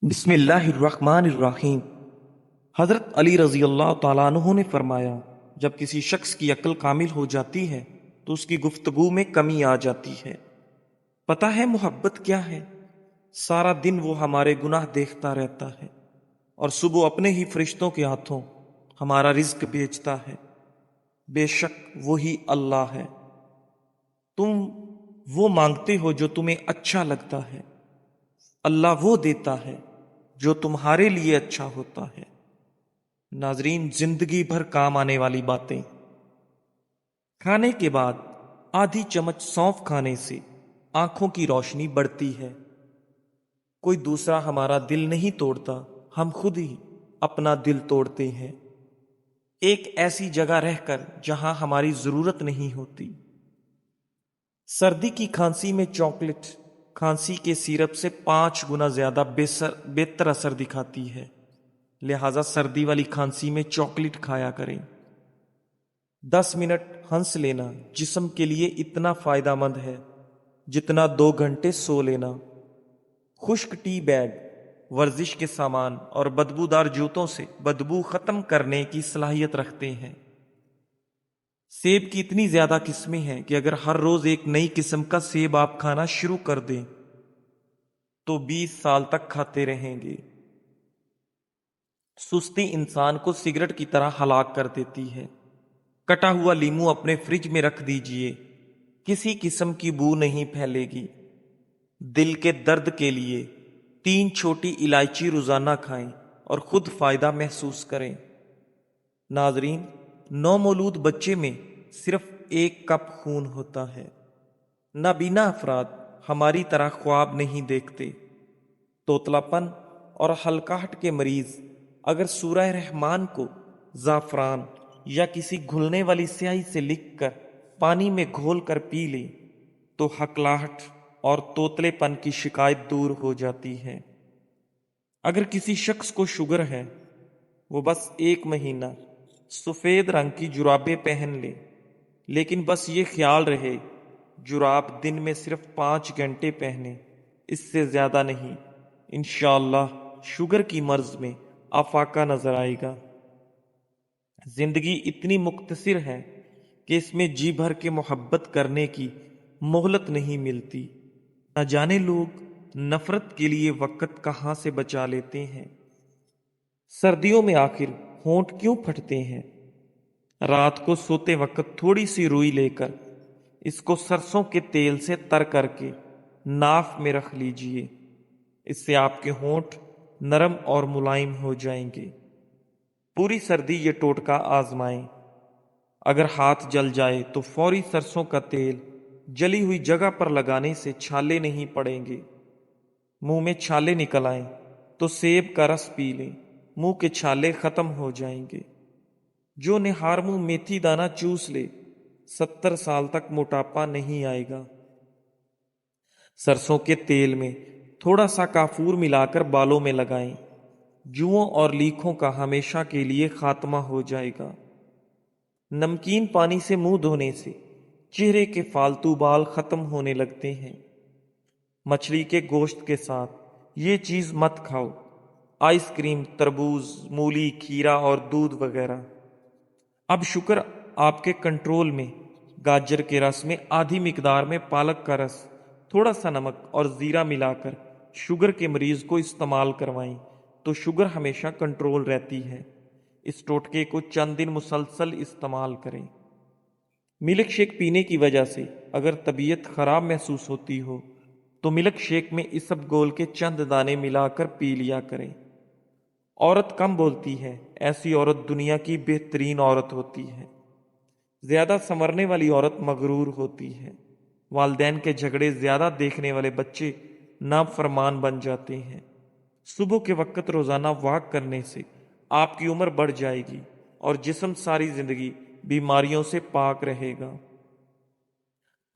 بسم اللہ الرحمن الرحیم۔ حضرت علی رضی اللہ تعالیٰ عنہ نے فرمایا، جب کسی شخص کی عقل کامل ہو جاتی ہے تو اس کی گفتگو میں کمی آ جاتی ہے۔ پتہ ہے محبت کیا ہے؟ سارا دن وہ ہمارے گناہ دیکھتا رہتا ہے اور صبح اپنے ہی فرشتوں کے ہاتھوں ہمارا رزق بیچتا ہے۔ بے شک وہی اللہ ہے۔ تم وہ مانگتے ہو جو تمہیں اچھا لگتا ہے، اللہ وہ دیتا ہے جو تمہارے لیے اچھا ہوتا ہے۔ ناظرین، زندگی بھر کام آنے والی باتیں۔ کھانے کے بعد آدھی چمچ سونف کھانے سے آنکھوں کی روشنی بڑھتی ہے۔ کوئی دوسرا ہمارا دل نہیں توڑتا، ہم خود ہی اپنا دل توڑتے ہیں، ایک ایسی جگہ رہ کر جہاں ہماری ضرورت نہیں ہوتی۔ سردی کی کھانسی میں چاکلیٹ کھانسی کے سیرپ سے 5 گنا زیادہ بہتر اثر دکھاتی ہے، لہذا سردی والی کھانسی میں چاکلیٹ کھایا کریں۔ 10 منٹ ہنس لینا جسم کے لیے اتنا فائدہ مند ہے جتنا 2 گھنٹے سو لینا۔ خشک ٹی بیگ ورزش کے سامان اور بدبودار جوتوں سے بدبو ختم کرنے کی صلاحیت رکھتے ہیں۔ سیب کی اتنی زیادہ قسمیں ہیں کہ اگر ہر روز ایک نئی قسم کا سیب آپ کھانا شروع کر دیں تو 20 سال تک کھاتے رہیں گے۔ سستی انسان کو سگریٹ کی طرح ہلاک کر دیتی ہے۔ کٹا ہوا لیمو اپنے فریج میں رکھ دیجئے، کسی قسم کی بو نہیں پھیلے گی۔ دل کے درد کے لیے 3 چھوٹی الائچی روزانہ کھائیں اور خود فائدہ محسوس کریں۔ ناظرین، نومولود بچے میں صرف 1 کپ خون ہوتا ہے۔ نابینا افراد ہماری طرح خواب نہیں دیکھتے۔ توتلا پن اور ہلکاہٹ کے مریض اگر سورہ رحمان کو زعفران یا کسی گھلنے والی سیاہی سے لکھ کر پانی میں گھول کر پی لیں تو ہکلاہٹ اور توتلے پن کی شکایت دور ہو جاتی ہے۔ اگر کسی شخص کو شوگر ہے، وہ بس 1 مہینہ سفید رنگ کی جرابیں پہن لے، لیکن بس یہ خیال رہے جراب دن میں صرف 5 گھنٹے پہنے، اس سے زیادہ نہیں۔ انشاءاللہ شوگر کی مرض میں افاقہ نظر آئے گا۔ زندگی اتنی مختصر ہے کہ اس میں جی بھر کے محبت کرنے کی مہلت نہیں ملتی۔ نہ جانے لوگ نفرت کے لیے وقت کہاں سے بچا لیتے ہیں۔ سردیوں میں آخر ہونٹ کیوں پھٹتے ہیں؟ رات کو سوتے وقت تھوڑی سی روئی لے کر اس کو سرسوں کے تیل سے تر کر کے ناف میں رکھ لیجئے، اس سے آپ کے ہونٹ نرم اور ملائم ہو جائیں گے۔ پوری سردی یہ ٹوٹکا آزمائیں۔ اگر ہاتھ جل جائے تو فوری سرسوں کا تیل جلی ہوئی جگہ پر لگانے سے چھالے نہیں پڑیں گے۔ منہ میں چھالے نکل آئیں تو سیب کا رس پی لیں، منہ کے چھالے ختم ہو جائیں گے۔ جو نہار منہ میتھی دانہ چوس لے 70 سال تک موٹاپا نہیں آئے گا۔ سرسوں کے تیل میں تھوڑا سا کافور ملا کر بالوں میں لگائیں، جوؤں اور لیکھوں کا ہمیشہ کے لیے خاتمہ ہو جائے گا۔ نمکین پانی سے منہ دھونے سے چہرے کے فالتو بال ختم ہونے لگتے ہیں۔ مچھلی کے گوشت کے ساتھ یہ چیز مت کھاؤ، آئس کریم، تربوز، مولی، کھیرا اور دودھ وغیرہ۔ اب شکر آپ کے کنٹرول میں۔ گاجر کے رس میں آدھی مقدار میں پالک کا رس، تھوڑا سا نمک اور زیرہ ملا کر شوگر کے مریض کو استعمال کروائیں تو شوگر ہمیشہ کنٹرول رہتی ہے۔ اس ٹوٹکے کو چند دن مسلسل استعمال کریں۔ ملک شیک پینے کی وجہ سے اگر طبیعت خراب محسوس ہوتی ہو تو ملک شیک میں اسب گول کے چند دانے ملا کر پی لیا کریں۔ عورت کم بولتی ہے، ایسی عورت دنیا کی بہترین عورت ہوتی ہے۔ زیادہ سنورنے والی عورت مغرور ہوتی ہے۔ والدین کے جھگڑے زیادہ دیکھنے والے بچے نافرمان بن جاتے ہیں۔ صبح کے وقت روزانہ واک کرنے سے آپ کی عمر بڑھ جائے گی اور جسم ساری زندگی بیماریوں سے پاک رہے گا۔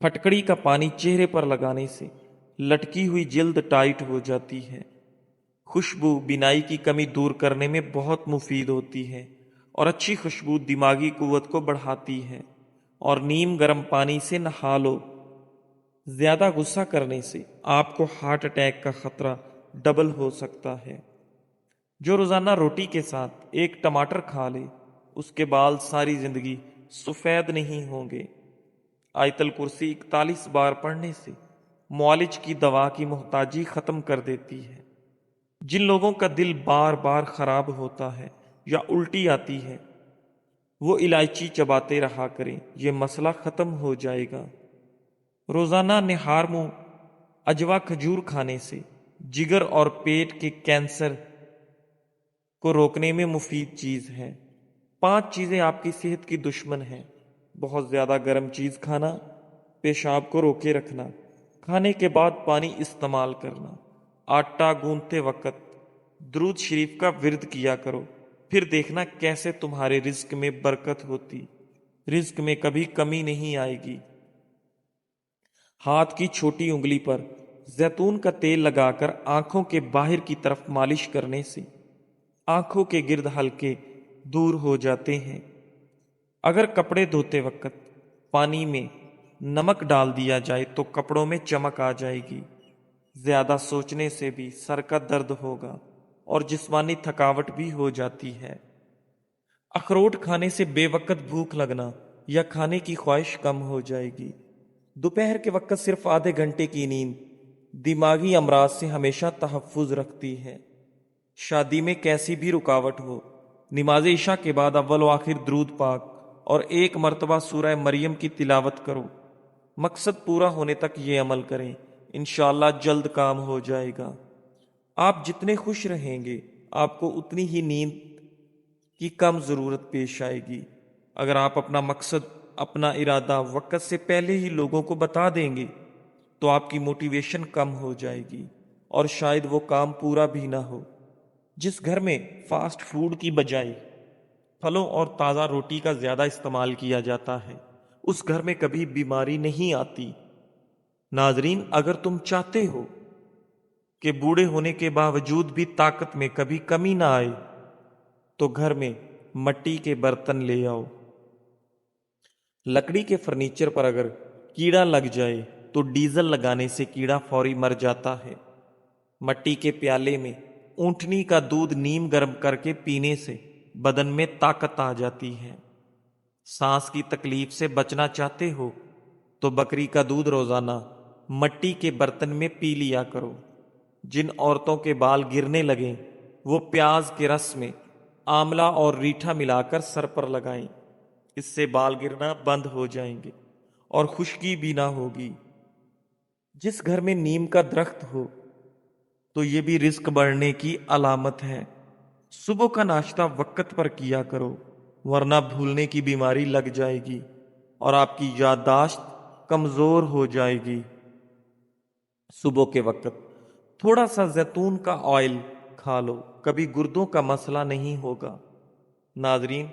پھٹکڑی کا پانی چہرے پر لگانے سے لٹکی ہوئی جلد ٹائٹ ہو جاتی ہے۔ خوشبو بینائی کی کمی دور کرنے میں بہت مفید ہوتی ہے اور اچھی خوشبو دماغی قوت کو بڑھاتی ہے۔ اور نیم گرم پانی سے نہا لو۔ زیادہ غصہ کرنے سے آپ کو ہارٹ اٹیک کا خطرہ ڈبل ہو سکتا ہے۔ جو روزانہ روٹی کے ساتھ ایک ٹماٹر کھا لے اس کے بال ساری زندگی سفید نہیں ہوں گے۔ آیت الکرسی 41 بار پڑھنے سے معالج کی دوا کی محتاجی ختم کر دیتی ہے۔ جن لوگوں کا دل بار بار خراب ہوتا ہے یا الٹی آتی ہے وہ الائچی چباتے رہا کریں، یہ مسئلہ ختم ہو جائے گا۔ روزانہ نہار منہ اجوا کھجور کھانے سے جگر اور پیٹ کے کینسر کو روکنے میں مفید چیز ہے۔ 5 چیزیں آپ کی صحت کی دشمن ہیں: بہت زیادہ گرم چیز کھانا، پیشاب کو روکے رکھنا، کھانے کے بعد پانی استعمال کرنا، آٹا گوندتے وقت درود شریف کا ورد کیا کرو، پھر دیکھنا کیسے تمہارے رزق میں برکت ہوتی، رزق میں کبھی کمی نہیں آئے گی۔ ہاتھ کی چھوٹی انگلی پر زیتون کا تیل لگا کر آنکھوں کے باہر کی طرف مالش کرنے سے آنکھوں کے گرد ہلکے دور ہو جاتے ہیں۔ اگر کپڑے دھوتے وقت پانی میں نمک ڈال دیا جائے تو کپڑوں میں چمک آ جائے گی۔ زیادہ سوچنے سے بھی سر کا درد ہوگا اور جسمانی تھکاوٹ بھی ہو جاتی ہے۔ اخروٹ کھانے سے بے وقت بھوک لگنا یا کھانے کی خواہش کم ہو جائے گی۔ دوپہر کے وقت صرف آدھے گھنٹے کی نیند دماغی امراض سے ہمیشہ تحفظ رکھتی ہے۔ شادی میں کیسی بھی رکاوٹ ہو، نماز عشاء کے بعد اول و آخر درود پاک اور 1 مرتبہ سورہ مریم کی تلاوت کرو۔ مقصد پورا ہونے تک یہ عمل کریں، انشاءاللہ جلد کام ہو جائے گا۔ آپ جتنے خوش رہیں گے آپ کو اتنی ہی نیند کی کم ضرورت پیش آئے گی۔ اگر آپ اپنا مقصد، اپنا ارادہ وقت سے پہلے ہی لوگوں کو بتا دیں گے تو آپ کی موٹیویشن کم ہو جائے گی اور شاید وہ کام پورا بھی نہ ہو۔ جس گھر میں فاسٹ فوڈ کی بجائے پھلوں اور تازہ روٹی کا زیادہ استعمال کیا جاتا ہے اس گھر میں کبھی بیماری نہیں آتی۔ ناظرین، اگر تم چاہتے ہو کہ بوڑھے ہونے کے باوجود بھی طاقت میں کبھی کمی نہ آئے تو گھر میں مٹی کے برتن لے آؤ۔ لکڑی کے فرنیچر پر اگر کیڑا لگ جائے تو ڈیزل لگانے سے کیڑا فوری مر جاتا ہے۔ مٹی کے پیالے میں اونٹنی کا دودھ نیم گرم کر کے پینے سے بدن میں طاقت آ جاتی ہے۔ سانس کی تکلیف سے بچنا چاہتے ہو تو بکری کا دودھ روزانہ مٹی کے برتن میں پی لیا کرو۔ جن عورتوں کے بال گرنے لگیں وہ پیاز کے رس میں آملہ اور ریٹھا ملا کر سر پر لگائیں، اس سے بال گرنا بند ہو جائیں گے اور خشکی بھی نہ ہوگی۔ جس گھر میں نیم کا درخت ہو تو یہ بھی رزق بڑھنے کی علامت ہے۔ صبح کا ناشتہ وقت پر کیا کرو ورنہ بھولنے کی بیماری لگ جائے گی اور آپ کی یادداشت کمزور ہو جائے گی۔ صبح کے وقت تھوڑا سا زیتون کا آئل کھا لو، کبھی گردوں کا مسئلہ نہیں ہوگا۔ ناظرین،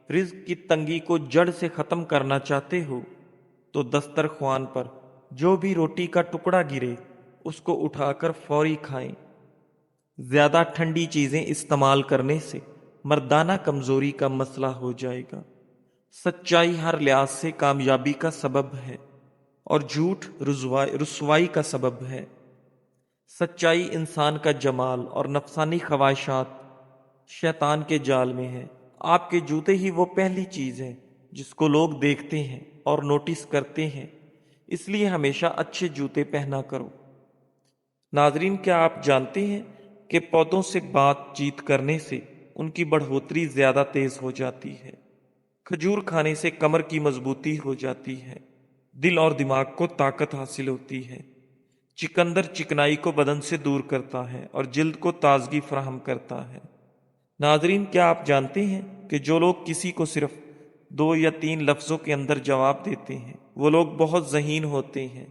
رزق کی تنگی کو جڑ سے ختم کرنا چاہتے ہو تو دسترخوان پر جو بھی روٹی کا ٹکڑا گرے اس کو اٹھا کر فوری کھائیں۔ زیادہ ٹھنڈی چیزیں استعمال کرنے سے مردانہ کمزوری کا مسئلہ ہو جائے گا۔ سچائی ہر لحاظ سے کامیابی کا سبب ہے اور جھوٹ رسوائی کا سبب ہے۔ سچائی انسان کا جمال اور نفسانی خواہشات شیطان کے جال میں ہے۔ آپ کے جوتے ہی وہ پہلی چیز ہے جس کو لوگ دیکھتے ہیں اور نوٹس کرتے ہیں، اس لیے ہمیشہ اچھے جوتے پہنا کرو۔ ناظرین، کیا آپ جانتے ہیں کہ پودوں سے بات چیت کرنے سے ان کی بڑھوتری زیادہ تیز ہو جاتی ہے؟ کھجور کھانے سے کمر کی مضبوطی ہو جاتی ہے، دل اور دماغ کو طاقت حاصل ہوتی ہے۔ چقندر چکنائی کو بدن سے دور کرتا ہے اور جلد کو تازگی فراہم کرتا ہے۔ ناظرین، کیا آپ جانتے ہیں کہ جو لوگ کسی کو صرف 2 یا 3 لفظوں کے اندر جواب دیتے ہیں وہ لوگ بہت ذہین ہوتے ہیں؟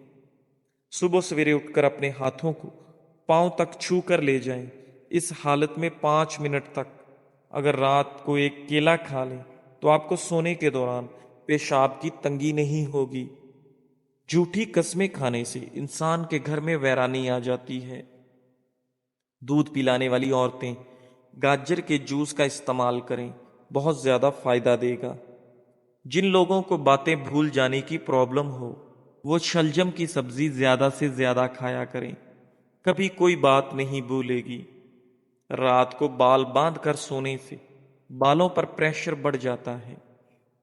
صبح سویرے اٹھ کر اپنے ہاتھوں کو پاؤں تک چھو کر لے جائیں۔ اس حالت میں 5 منٹ تک اگر رات کو ایک کیلا کھا لیں تو آپ کو سونے کے دوران پیشاب کی تنگی نہیں ہوگی۔ جھوٹی قسمیں کھانے سے انسان کے گھر میں ویرانی آ جاتی ہے۔ دودھ پلانے والی عورتیں گاجر کے جوس کا استعمال کریں، بہت زیادہ فائدہ دے گا۔ جن لوگوں کو باتیں بھول جانے کی پرابلم ہو وہ شلجم کی سبزی زیادہ سے زیادہ کھایا کریں۔ کبھی کوئی بات نہیں بھولے گی۔ رات کو بال باندھ کر سونے سے بالوں پر پریشر بڑھ جاتا ہے،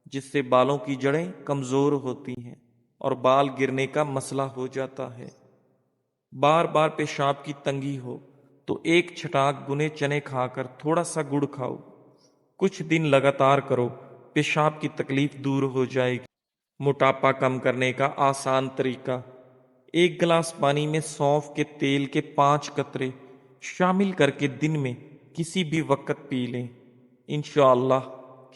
جس سے بالوں کی جڑیں کمزور ہوتی ہیں اور بال گرنے کا مسئلہ ہو جاتا ہے۔ بار بار پیشاب کی تنگی ہو تو ایک چھٹاک بنے چنے کھا کر تھوڑا سا گڑ کھاؤ، کچھ دن لگاتار کرو، پیشاب کی تکلیف دور ہو جائے گی۔ موٹاپا کم کرنے کا آسان طریقہ: ایک گلاس پانی میں سونف کے تیل کے 5 قطرے شامل کر کے دن میں کسی بھی وقت پی لیں۔ انشاءاللہ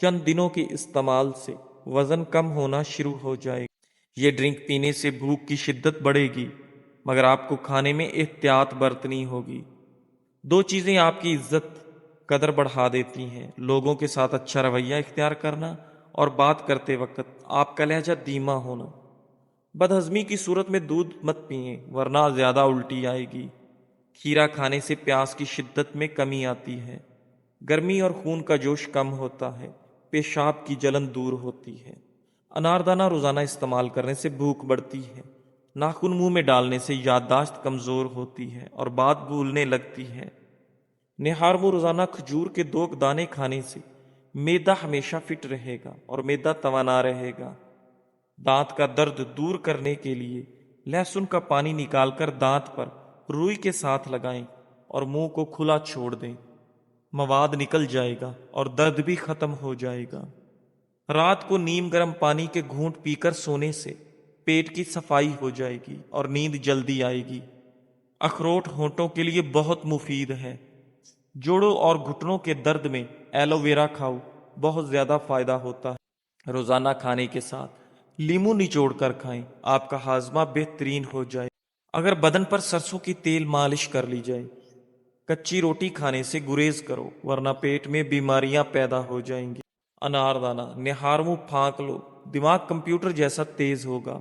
چند دنوں کے استعمال سے وزن کم ہونا شروع ہو جائے گا۔ یہ ڈرنک پینے سے بھوک کی شدت بڑھے گی، مگر آپ کو کھانے میں احتیاط برتنی ہوگی۔ 2 چیزیں آپ کی عزت قدر بڑھا دیتی ہیں: لوگوں کے ساتھ اچھا رویہ اختیار کرنا اور بات کرتے وقت آپ کا لہجہ دھیما ہونا۔ بدہضمی کی صورت میں دودھ مت پئیں ورنہ زیادہ الٹی آئے گی۔ کھیرا کھانے سے پیاس کی شدت میں کمی آتی ہے، گرمی اور خون کا جوش کم ہوتا ہے، پیشاب کی جلن دور ہوتی ہے۔ اناردانہ روزانہ استعمال کرنے سے بھوک بڑھتی ہے، ناخن منہ میں ڈالنے سے یادداشت کمزور ہوتی ہے اور بات بھولنے لگتی ہے۔ نہار روزانہ کھجور کے 2 دانے کھانے سے معدہ ہمیشہ فٹ رہے گا اور معدہ توانا رہے گا۔ دانت کا درد دور کرنے کے لیے لہسن کا پانی نکال کر دانت پر روئی کے ساتھ لگائیں اور منہ کو کھلا چھوڑ دیں، مواد نکل جائے گا اور درد بھی ختم ہو جائے گا۔ رات کو نیم گرم پانی کے گھونٹ پی کر سونے سے پیٹ کی صفائی ہو جائے گی اور نیند جلدی آئے گی۔ اخروٹ ہونٹوں کے لیے بہت مفید ہے۔ جوڑوں اور گھٹنوں کے درد میں ایلو ویرا کھاؤ، بہت زیادہ فائدہ ہوتا ہے۔ روزانہ کھانے کے ساتھ لیمو نچوڑ کر کھائیں، آپ کا ہاضمہ بہترین ہو جائے۔ اگر بدن پر سرسوں کی تیل مالش کر لی جائے، کچی روٹی کھانے سے گریز کرو ورنہ پیٹ میں بیماریاں پیدا ہو جائیں گی۔ اناردانہ نہار منہ پھانک لو، دماغ کمپیوٹر جیسا تیز ہوگا۔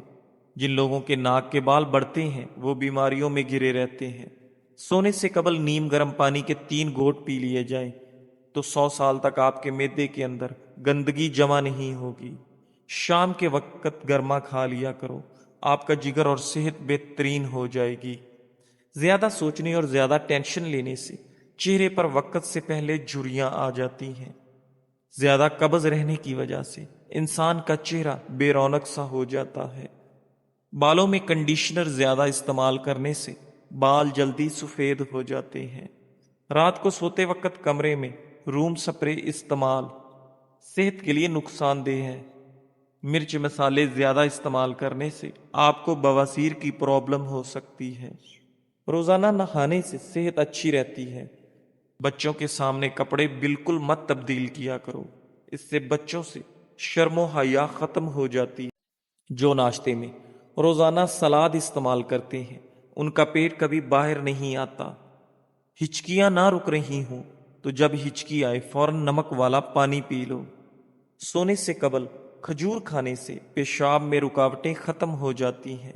جن لوگوں کے ناک کے بال بڑھتے ہیں وہ بیماریوں میں گھرے رہتے ہیں۔ سونے سے قبل نیم گرم پانی کے 3 گھونٹ پی لیے جائیں تو 100 سال تک آپ کے معدے کے اندر گندگی جمع نہیں ہوگی۔ شام کے وقت گرما کھا لیا کرو، آپ کا جگر اور صحت بہترین ہو جائے گی۔ زیادہ سوچنے اور زیادہ ٹینشن لینے سے چہرے پر وقت سے پہلے جھریاں آ جاتی ہیں۔ زیادہ قبض رہنے کی وجہ سے انسان کا چہرہ بے رونق سا ہو جاتا ہے۔ بالوں میں کنڈیشنر زیادہ استعمال کرنے سے بال جلدی سفید ہو جاتے ہیں۔ رات کو سوتے وقت کمرے میں روم سپرے استعمال صحت کے لیے نقصان دہ ہے۔ مرچ مسالے زیادہ استعمال کرنے سے آپ کو بواسیر کی پرابلم ہو سکتی ہے۔ روزانہ نہانے سے صحت اچھی رہتی ہے۔ بچوں کے سامنے کپڑے بالکل مت تبدیل کیا کرو، اس سے بچوں سے شرم و حیا ختم ہو جاتی ہے۔ جو ناشتے میں روزانہ سلاد استعمال کرتے ہیں ان کا پیٹ کبھی باہر نہیں آتا۔ ہچکیاں نہ رک رہی ہوں تو جب ہچکی آئے فوراً نمک والا پانی پی لو۔ سونے سے قبل کھجور کھانے سے پیشاب میں رکاوٹیں ختم ہو جاتی ہیں۔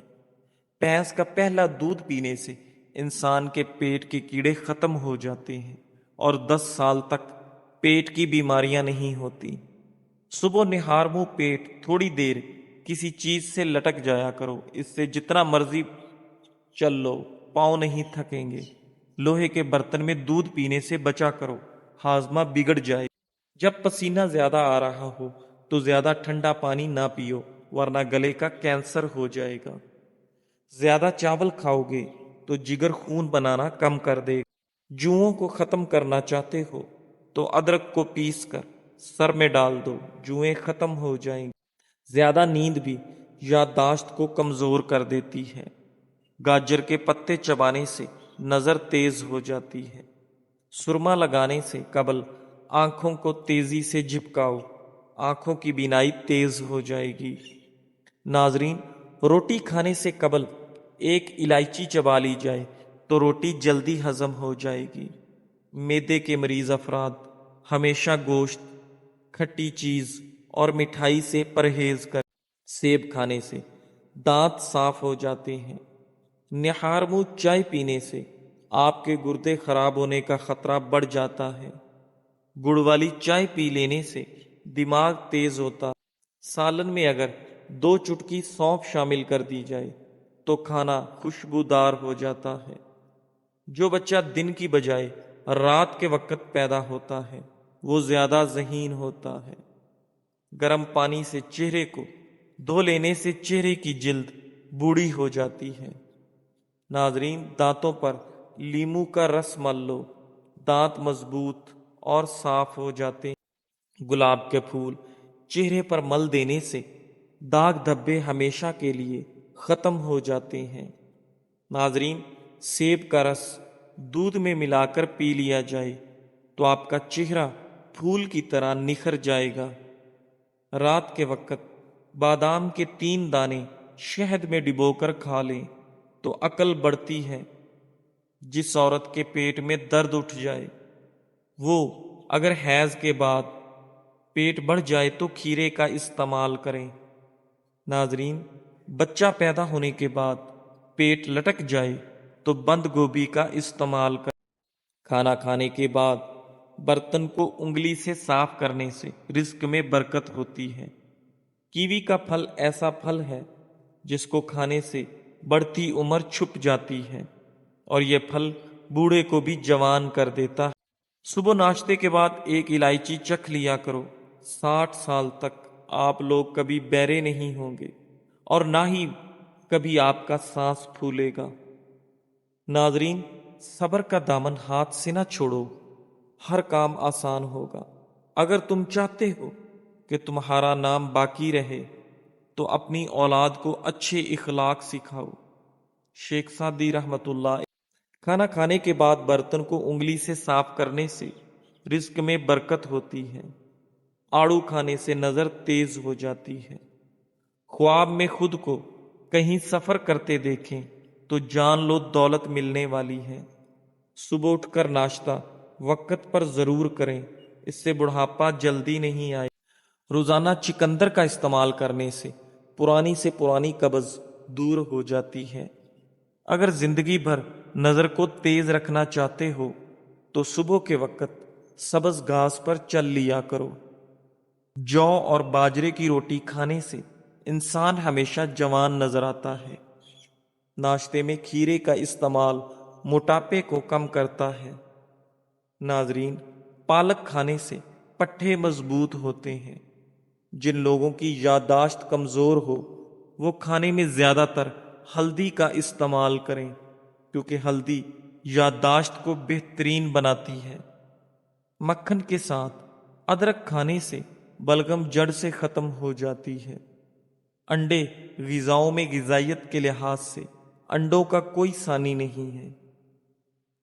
بھینس کا پہلا دودھ پینے سے انسان کے پیٹ کے کیڑے ختم ہو جاتے ہیں اور 10 سال تک پیٹ کی بیماریاں نہیں ہوتی۔ صبح نہار منہ پیٹ تھوڑی دیر کسی چیز سے لٹک جایا کرو، اس سے جتنا مرضی چل لو پاؤں نہیں تھکیں گے۔ لوہے کے برتن میں دودھ پینے سے بچا کرو، ہاضمہ بگڑ جائے۔ جب پسینہ زیادہ آ رہا ہو تو زیادہ ٹھنڈا پانی نہ پیو ورنہ گلے کا کینسر ہو جائے گا۔ زیادہ چاول کھاؤ گے تو جگر خون بنانا کم کر دے گا۔ جوؤں کو ختم کرنا چاہتے ہو تو ادرک کو پیس کر سر میں ڈال دو، جوئیں ختم ہو جائیں گی۔ زیادہ نیند بھی یادداشت کو کمزور کر دیتی ہے۔ گاجر کے پتے چبانے سے نظر تیز ہو جاتی ہے۔ سرما لگانے سے قبل آنکھوں کو تیزی سے جھپکاؤ، آنکھوں کی بینائی تیز ہو جائے گی۔ ناظرین، روٹی کھانے سے قبل 1 الائچی چبا لی جائے تو روٹی جلدی ہضم ہو جائے گی۔ معدے کے مریض افراد ہمیشہ گوشت، کھٹی چیز اور مٹھائی سے پرہیز کریں۔ سیب کھانے سے دانت صاف ہو جاتے ہیں۔ نہار منہ چائے پینے سے آپ کے گردے خراب ہونے کا خطرہ بڑھ جاتا ہے۔ گڑ والی چائے پی لینے سے دماغ تیز ہوتا ہے۔ سالن میں اگر 2 چٹکی سونف شامل کر دی جائے تو کھانا خوشبودار ہو جاتا ہے۔ جو بچہ دن کی بجائے رات کے وقت پیدا ہوتا ہے وہ زیادہ ذہین ہوتا ہے۔ گرم پانی سے چہرے کو دھو لینے سے چہرے کی جلد بوڑھی ہو جاتی ہے۔ ناظرین، دانتوں پر لیمو کا رس مل لو، دانت مضبوط اور صاف ہو جاتے ہیں۔ گلاب کے پھول چہرے پر مل دینے سے داغ دھبے ہمیشہ کے لیے ختم ہو جاتے ہیں۔ ناظرین، سیب کا رس دودھ میں ملا کر پی لیا جائے تو آپ کا چہرہ پھول کی طرح نکھر جائے گا۔ رات کے وقت بادام کے 3 دانے شہد میں ڈبو کر کھا لیں تو عقل بڑھتی ہے۔ جس عورت کے پیٹ میں درد اٹھ جائے وہ اگر حیض کے بعد پیٹ بڑھ جائے تو کھیرے کا استعمال کریں۔ ناظرین، بچہ پیدا ہونے کے بعد پیٹ لٹک جائے تو بند گوبھی کا استعمال کریں۔ کھانا کھانے کے بعد برتن کو انگلی سے صاف کرنے سے رزق میں برکت ہوتی ہے۔ کیوی کا پھل ایسا پھل ہے جس کو کھانے سے بڑھتی عمر چھپ جاتی ہے، اور یہ پھل بوڑھے کو بھی جوان کر دیتا ہے۔ صبح ناشتے کے بعد ایک الائچی چکھ لیا کرو، 60 سال تک آپ لوگ کبھی بیرے نہیں ہوں گے اور نہ ہی کبھی آپ کا سانس پھولے گا۔ ناظرین، صبر کا دامن ہاتھ سے نہ چھوڑو، ہر کام آسان ہوگا۔ اگر تم چاہتے ہو کہ تمہارا نام باقی رہے تو اپنی اولاد کو اچھے اخلاق سکھاؤ۔ شیخ سعدی رحمۃ اللہ۔ کھانا کھانے کے بعد برتن کو انگلی سے صاف کرنے سے رزق میں برکت ہوتی ہے۔ آڑو کھانے سے نظر تیز ہو جاتی ہے۔ خواب میں خود کو کہیں سفر کرتے دیکھیں تو جان لو دولت ملنے والی ہے۔ صبح اٹھ کر ناشتہ وقت پر ضرور کریں، اس سے بڑھاپا جلدی نہیں آئے۔ روزانہ چقندر کا استعمال کرنے سے پرانی قبض دور ہو جاتی ہے۔ اگر زندگی بھر نظر کو تیز رکھنا چاہتے ہو تو صبح کے وقت سبز گھاس پر چل لیا کرو۔ جو اور باجرے کی روٹی کھانے سے انسان ہمیشہ جوان نظر آتا ہے۔ ناشتے میں کھیرے کا استعمال موٹاپے کو کم کرتا ہے۔ ناظرین، پالک کھانے سے پٹھے مضبوط ہوتے ہیں۔ جن لوگوں کی یادداشت کمزور ہو وہ کھانے میں زیادہ تر ہلدی کا استعمال کریں، کیونکہ ہلدی یادداشت کو بہترین بناتی ہے۔ مکھن کے ساتھ ادرک کھانے سے بلغم جڑ سے ختم ہو جاتی ہے۔ انڈے غذاؤں میں غذائیت کے لحاظ سے انڈوں کا کوئی ثانی نہیں ہے۔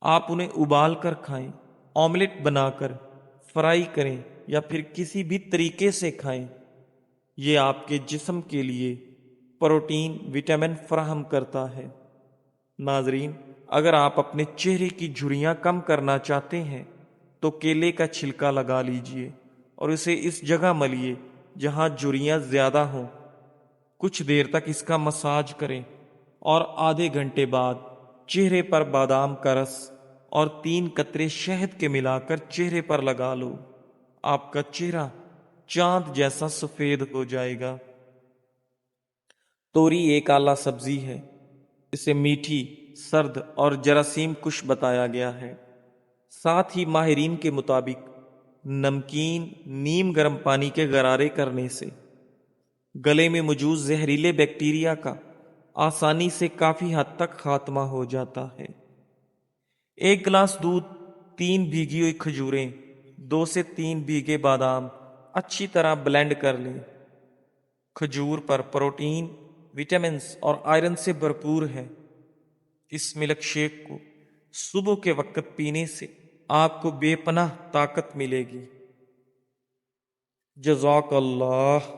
آپ انہیں ابال کر کھائیں، آملیٹ بنا کر، فرائی کریں یا پھر کسی بھی طریقے سے کھائیں۔ یہ آپ کے جسم کے لیے پروٹین، وٹامن فراہم کرتا ہے۔ ناظرین، اگر آپ اپنے چہرے کی جھریاں کم کرنا چاہتے ہیں تو کیلے کا چھلکا لگا لیجئے اور اسے اس جگہ ملیے جہاں جھریاں زیادہ ہوں۔ کچھ دیر تک اس کا مساج کریں اور آدھے گھنٹے بعد چہرے پر بادام کا رس اور 3 قطرے شہد کے ملا کر چہرے پر لگا لو۔ آپ کا چہرہ چاند جیسا سفید ہو جائے گا۔ توری ایک اعلیٰ سبزی ہے۔ اسے میٹھی، سرد اور جراثیم کش بتایا گیا ہے۔ ساتھ ہی ماہرین کے مطابق نمکین نیم گرم پانی کے غرارے کرنے سے گلے میں موجود زہریلے بیکٹیریا کا آسانی سے کافی حد تک خاتمہ ہو جاتا ہے۔ 1 گلاس دودھ، 3 بھیگی ہوئی کھجوریں، 2 سے 3 بھیگے بادام اچھی طرح بلینڈ کر لیں۔ کھجور پر پروٹین، وٹامنز اور آئرن سے بھرپور ہے۔ اس ملک شیک کو صبح کے وقت پینے سے آپ کو بے پناہ طاقت ملے گی۔ جزاک اللہ۔